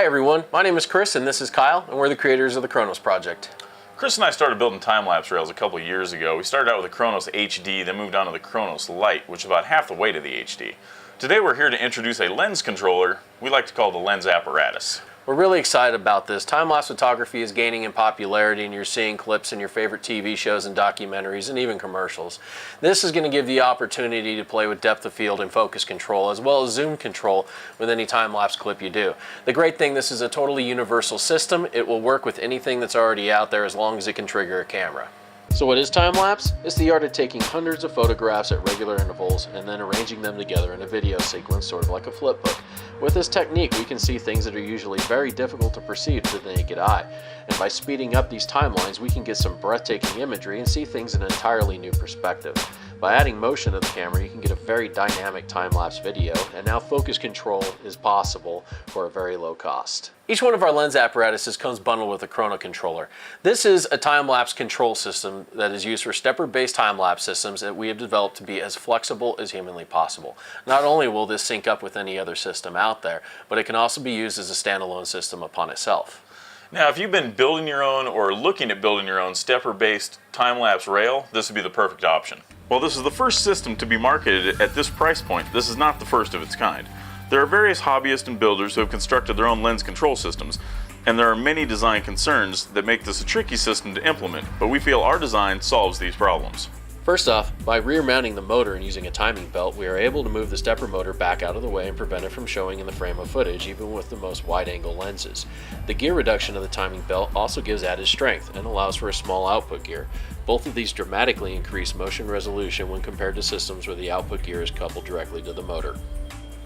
Hi everyone, my name is Chris and this is Kyle, and we're the creators of the Chronos project. Chris and I started building time-lapse rails a couple years ago. We started out with the Chronos HD, then moved on to the Chronos Lite, which is about half the weight of the HD. Today we're here to introduce a lens controller we like to call the lens apparatus. We're really excited about this. Time-lapse photography is gaining in popularity and you're seeing clips in your favorite TV shows and documentaries and even commercials. This is going to give you the opportunity to play with depth of field and focus control as well as zoom control with any time-lapse clip you do. The great thing, this is a totally universal system. It will work with anything that's already out there as long as it can trigger a camera. So what is time-lapse? It's the art of taking hundreds of photographs at regular intervals and then arranging them together in a video sequence, sort of like a flip book. With this technique, we can see things that are usually very difficult to perceive to the naked eye. And by speeding up these timelines, we can get some breathtaking imagery and see things in an entirely new perspective. By adding motion to the camera, you can get a very dynamic time-lapse video, and now focus control is possible for a very low cost. Each one of our lens apparatuses comes bundled with a chrono controller. This is a time-lapse control system that is used for stepper-based time-lapse systems that we have developed to be as flexible as humanly possible. Not only will this sync up with any other system out there, but it can also be used as a standalone system upon itself. Now, if you've been building your own or looking at building your own stepper-based time-lapse rail, this would be the perfect option. While this is the first system to be marketed at this price point, this is not the first of its kind. There are various hobbyists and builders who have constructed their own lens control systems, and there are many design concerns that make this a tricky system to implement, but we feel our design solves these problems. First off, by rear mounting the motor and using a timing belt, we are able to move the stepper motor back out of the way and prevent it from showing in the frame of footage, even with the most wide-angle lenses. The gear reduction of the timing belt also gives added strength and allows for a small output gear. Both of these dramatically increase motion resolution when compared to systems where the output gear is coupled directly to the motor.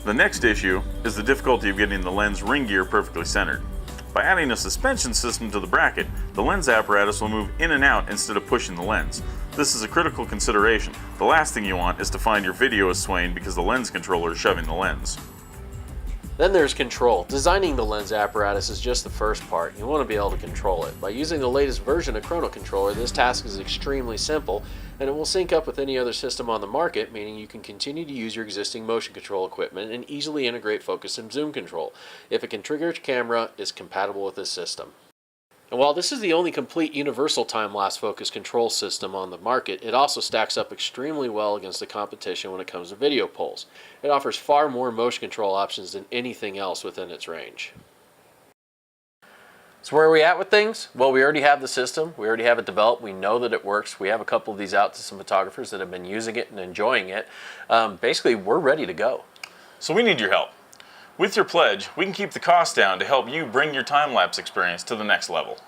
The next issue is the difficulty of getting the lens ring gear perfectly centered. By adding a suspension system to the bracket, the lens apparatus will move in and out instead of pushing the lens. This is a critical consideration. The last thing you want is to find your video is swaying because the lens controller is shoving the lens. Then there's control. Designing the lens apparatus is just the first part. You want to be able to control it. By using the latest version of Chrono Controller, this task is extremely simple and it will sync up with any other system on the market, meaning you can continue to use your existing motion control equipment and easily integrate focus and zoom control. If it can trigger a camera, it's compatible with this system. And while this is the only complete universal time-lapse focus control system on the market, it also stacks up extremely well against the competition when it comes to video polls. It offers far more motion control options than anything else within its range. So where are we at with things? Well, we already have the system. We already have it developed. We know that it works. We have a couple of these out to some photographers that have been using it and enjoying it. Basically, we're ready to go. So we need your help. With your pledge, we can keep the cost down to help you bring your time-lapse experience to the next level.